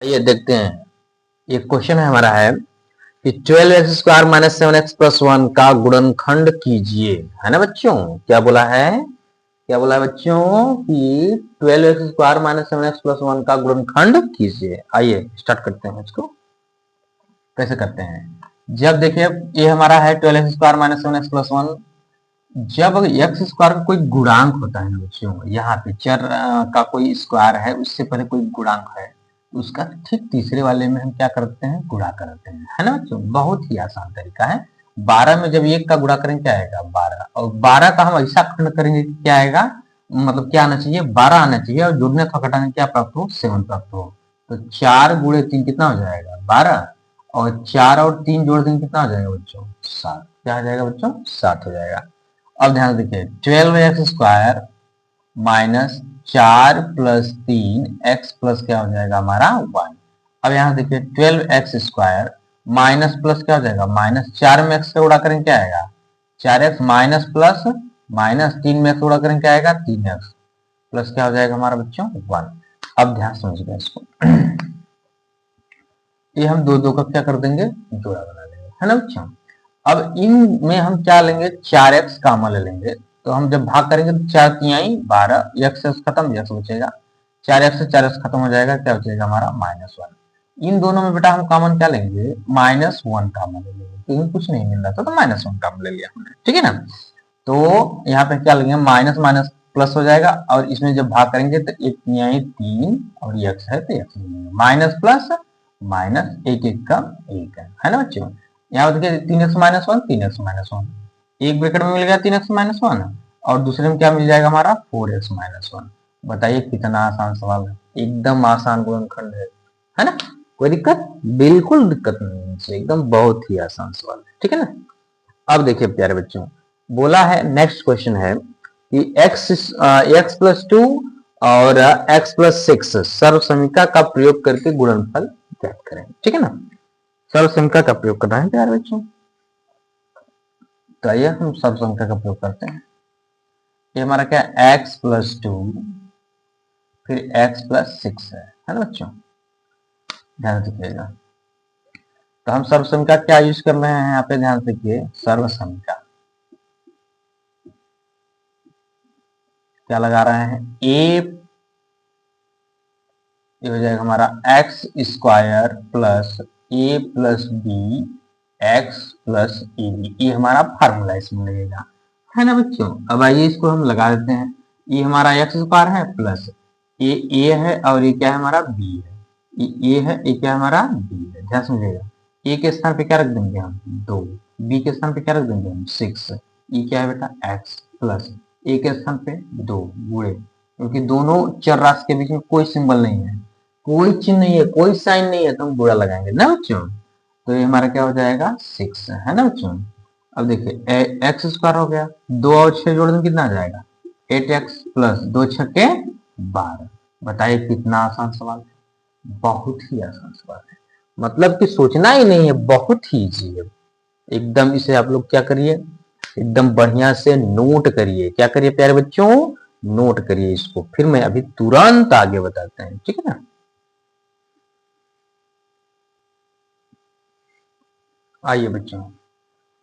ये देखते हैं, ये क्वेश्चन है हमारा है कि 12x² माइनस 7x प्लस 1 का गुणनखंड कीजिए, है ना बच्चों। क्या बोला है, क्या बोला है बच्चों कि 12x² माइनस 7x प्लस 1 का गुणनखंड कीजिए। आइए स्टार्ट करते हैं इसको। कैसे करते हैं, जब देखिए ये हमारा है 12x² माइनस 7x प्लस 1। जब एक्स स्क्वायर का कोई गुणांक होता है ना बच्चों, यहाँ पे चर का कोई स्क्वायर है, उससे पहले कोई गुणांक है, उसका ठीक तीसरे वाले में हम क्या करते हैं, गुणा करते हैं, है ना बच्चों। बहुत ही आसान तरीका है। 12 में जब 1 का गुणा करेंगे क्या आएगा, 12। और 12 का हम ऐसा खंड करेंगे कि क्या आएगा, मतलब क्या आना चाहिए, 12 आना चाहिए, और जोड़ने का घटाने क्या प्राप्त हो, 7 प्राप्त हो। तो 4 गुणे 3 कितना हो जाएगा, 12। और 4 और 3 जोड़ देंगे कितना हो जाएगा बच्चों, 7। क्या हो जाएगा बच्चों, 7 हो जाएगा। अब ध्यान देखिए 12x² minus 4 plus 3 x plus क्या हो जाएगा हमारा 1। अब यहाँ देखिए 12x² माइनस प्लस क्या हो जाएगा, माइनस 4 में x से गुणा करेंगे क्या आएगा, 4x माइनस प्लस माइनस 3 में x गुणा करेंगे क्या आएगा, 3x प्लस क्या हो जाएगा हमारा बच्चों 1। अब ध्यान समझिएगा इसको। ये हम दो दो का क्या कर देंगे, जोड़ा बना लेंगे, है ना बच्चों। अब इन में हम क्या लेंगे, 4x कॉमन ले लेंगे। तो हम जब भाग करेंगे तो 4 तिहाई 12, x से खत्म, x बचेगा, 4x से 4x खत्म हो जाएगा, क्या बचेगा हमारा -1। इन दोनों में बेटा हम कॉमन क्या लेंगे, -1 कॉमन ले लेंगे, क्योंकि कुछ नहीं मिल रहा था तो -1 कॉमन ले लिया हमने, ठीक है ना। तो यहाँ पे क्या लेंगे, माइनस माइनस प्लस हो जाएगा, और इसमें जब भाग करेंगे तो 1 तिहाई 3 और x है तो x लेंगे, माइनस प्लस माइनस, एक एक का एक है ना बच्चों। यहाँ देखिए 3x माइनस 1, 3x माइनस 1, एक ब्रैकेट में मिल गया 3x माइनस 1, और दूसरे में क्या मिल जाएगा हमारा 4x माइनस 1। बताइए कितना आसान सवाल है, एकदम आसान गुणनखंड है ना। कोई दिक्कत, बिल्कुल दिक्कत नहीं है, एकदम बहुत ही आसान सवाल है, ठीक है ना। अब देखिए प्यारे बच्चों, बोला है नेक्स्ट क्वेश्चन है कि x प्लस 2 और x प्लस 6 सर्व समीकरण का प्रयोग करके गुणनफल ज्ञात करें, ठीक है ना। सर्व समीकरण का प्रयोग करना है प्यारे बच्चों। तो आइए हम सर्व समीकरण का प्रयोग करते हैं। ये हमारा क्या है, x प्लस 2 फिर x प्लस 6 है ना बच्चों, ध्यान रखिएगा। तो हम सर्व समीकरण क्या यूज कर रहे हैं यहाँ पे, ध्यान रखिए, सर्व समीकरण क्या लगा रहे हैं, ये हो जाएगा हमारा X square plus A plus B X plus A B, ये हमारा फार्मूला इसमें लगेगा, है ना बच्चों। अब आइए इसको हम लगा देते हैं। ये हमारा एक्स स्क्वायर है प्लस ए है, और ये क्या है हमारा बी है, ये ए है, ये क्या है हमारा बी है, ध्यान समझिएगा। ए के स्थान पे क्या रख देंगे हम 2, बी के स्थान पे क्या रख देंगे हम 6, ये क्या है बेटा एक्स प्लस ए के स्थान पे 2 गुणे, क्योंकि दोनों चर राशि के बीच में कोई सिंबल नहीं है, कोई चिन्ह नहीं है, कोई साइन नहीं है, तो हम बुरा लगाएंगे ना बच्चों। तो ये हमारा क्या हो जाएगा 6 है ना बच्चों। अब देखिए एक्स स्क्वायर हो गया, 2 और 6 जोड़ दें कितना आ जाएगा, 8x प्लस 2 छक्के 12। बताइए कितना आसान सवाल है, बहुत ही आसान सवाल है, मतलब कि सोचना ही नहीं है, बहुत ही इजी है एकदम। इसे आप लोग क्या करिए, एकदम बढ़िया से नोट करिए, क्या करिए प्यारे बच्चों, नोट करिए इसको, फिर मैं अभी तुरंत आगे बताते हैं, ठीक है ना। आइए बच्चों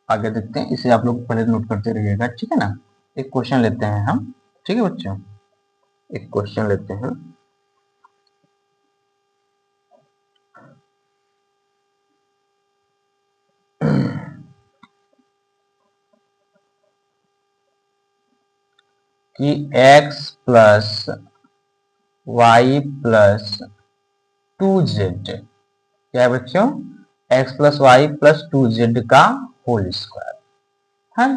आगे देखते हैं, इसे आप लोग पहले नोट करते रहिएगा, ठीक है ना। एक क्वेश्चन लेते हैं हम, ठीक है बच्चों, एक क्वेश्चन लेते हैं। कि x plus Y plus 2z, क्या है बच्चों, x plus Y plus 2z का होल स्क्वायर है,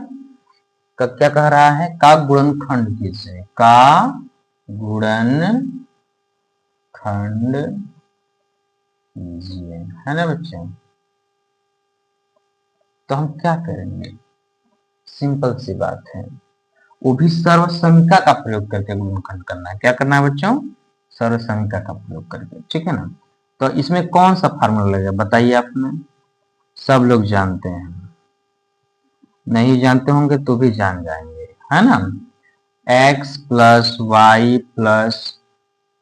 क्या कह रहा है, का गुणनखंड कीजिए, का गुणनखंड कीजिए, है ना बच्चों। तो हम क्या करेंगे, सिंपल सी बात है, वो भी सर्वसंख्या का प्रयोग करके गुणनखंड करना है। क्या करना है बच्चों, सर्वसंख्या का प्रयोग करके, ठीक है ना। तो इसमें कौन सा फार्मूला लगेगा बताइए आपने, सब लोग जानते हैं, नहीं जानते होंगे तो भी जान जाएंगे, है ना। x plus Y plus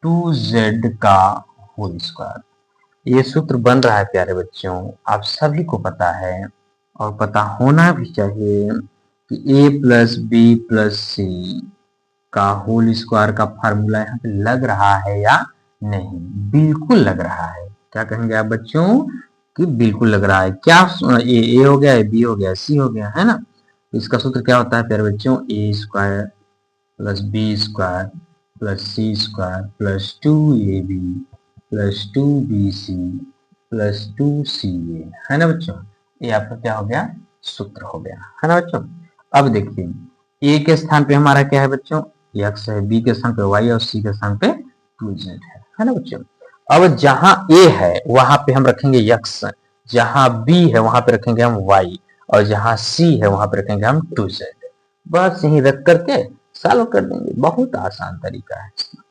2z का होल स्क्वायर, ये सूत्र बन रहा है प्यारे बच्चों, आप सभी को पता है और पता होना भी चाहिए कि a प्लस बी प्लस सी का होल स्क्वायर का फार्मूला यहाँ पे लग रहा है या नहीं। बिल्कुल लग रहा है। क्या कहेंगे आप बच्चों कि बिल्कुल लग रहा है। क्या ए हो गया, बी हो गया, सी हो गया, है ना। इसका सूत्र क्या होता है प्यारे बच्चों, A square plus B square plus C square plus 2ab plus 2bc plus 2ca, है ना बच्चों। ये आपका क्या हो गया, सूत्र हो गया, है ना बच्चों। अब देखिए ए के स्थान पे हमारा क्या है बच्चों, x है, बी के स्थान पे y और सी के स्थान पे 2z है ना बच्चों। अब जहां a है वहां पे हम रखेंगे x, जहां b है वहां पे रखेंगे हम y और जहां c है वहां पे रखेंगे हम 2z। बस यही रख करके सॉल्व कर देंगे, बहुत आसान तरीका है इसका।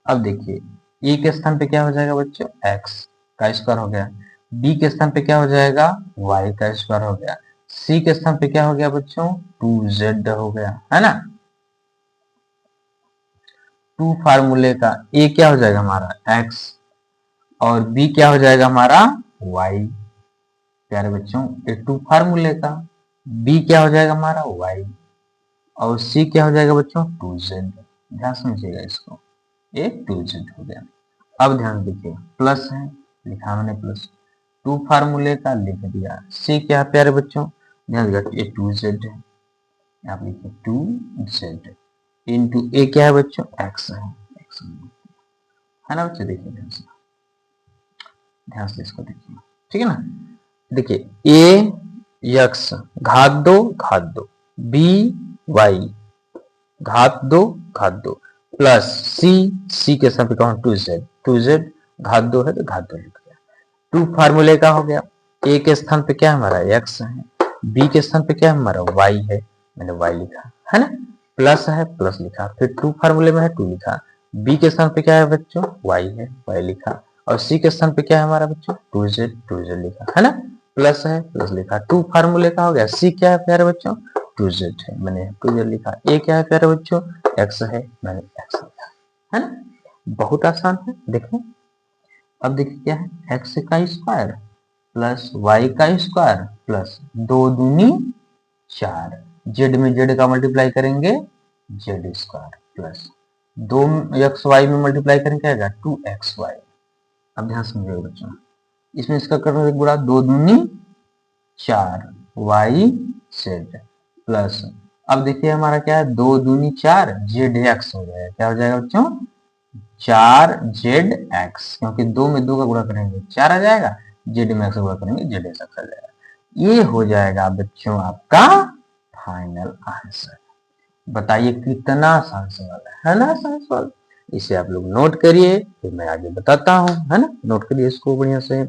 अब देखिए ए के स्थान पे क्या हो जाएगा बच्चों, x का स्क्वायर हो गया, बी के स्थान पे क्या हो जाएगा, y का स्क्वायर हो गया, सी के स्थान पे क्या हो गया बच्चों, 2z हो गया, है ना। 2 फार्मूले का ए क्या हो जाएगा हमारा x और बी क्या हो जाएगा हमारा y। प्यारे बच्चों ये 2 फार्मूले का, बी क्या हो जाएगा हमारा y और सी क्या हो जाएगा बच्चों 2z। ध्यान समझिएगा इसको, ये 2z हो गया। अब ध्यान दीजिए प्लस है, लिखा मैंने प्लस, 2 फार्मूले का लिख दिया, सी क्या है प्यारे बच्चों, ध्यान दीजिएगा ये 2z है, आप लिखिए 2z इंटू ए क्या है बच्चों, x है ना बच्चों। देखिए ध्यान से इसको देखिए, ठीक है ना। देखिए ए x घात दो बी y घात दो प्लस सी के साथ कौन 2z घात 2 है तो घात 2 लिख दिया। 2 फार्मूले का हो गया, ए के स्थान पे क्या हमारा x है, बी के स्थान पे क्या हमारा y है, मैंने y लिखा है ना, प्लस है प्लस लिखा, फिर 2 फार्मूले में है 2 लिखा, बी के स्थान पे क्या है बच्चों y है y लिखा और सी के स्थान पे क्या है हमारा बच्चों 2z लिखा, है ना, प्लस है प्लस लिखा। 2 फार्मूले का हो गया, सी क्या है प्यारे बच्चों 2z है, मैंने 2z लिखा, ए क्या है प्यारे बच्चों x है, मैंने x लिखा, है ना। बहुत आसान है। देखें अब देखिए क्या है, x का स्क्वायर प्लस y का स्क्वायर प्लस 2 दूनी 4, z में z का मल्टीप्लाई करेंगे z स्क्वायर प्लस 2xy में मल्टीप्लाई करेंगे क्या आएगा 2xy। अब ध्यान समझिएगा बच्चों, इसमें इसका करना गुणा 2 दूनी 4 y z प्लस, अब देखिए हमारा क्या है 2 दूनी 4 जेड एक्स हो जाएगा, क्या हो जाएगा बच्चों 4 जेड एक्स, क्योंकि 2 में 2 का गुणा करेंगे 4 आ जाएगा, जेड में एक्स गुणा करेंगे जेड एक्स आ जाएगा। ये हो जाएगा बच्चों आपका फाइनल आंसर। बताइए कितना आसान सवाल है ना, आसान सवाल। इसे आप लोग नोट करिए, फिर मैं आगे बताता हूँ, है ना। नोट करिए इसको बढ़िया से।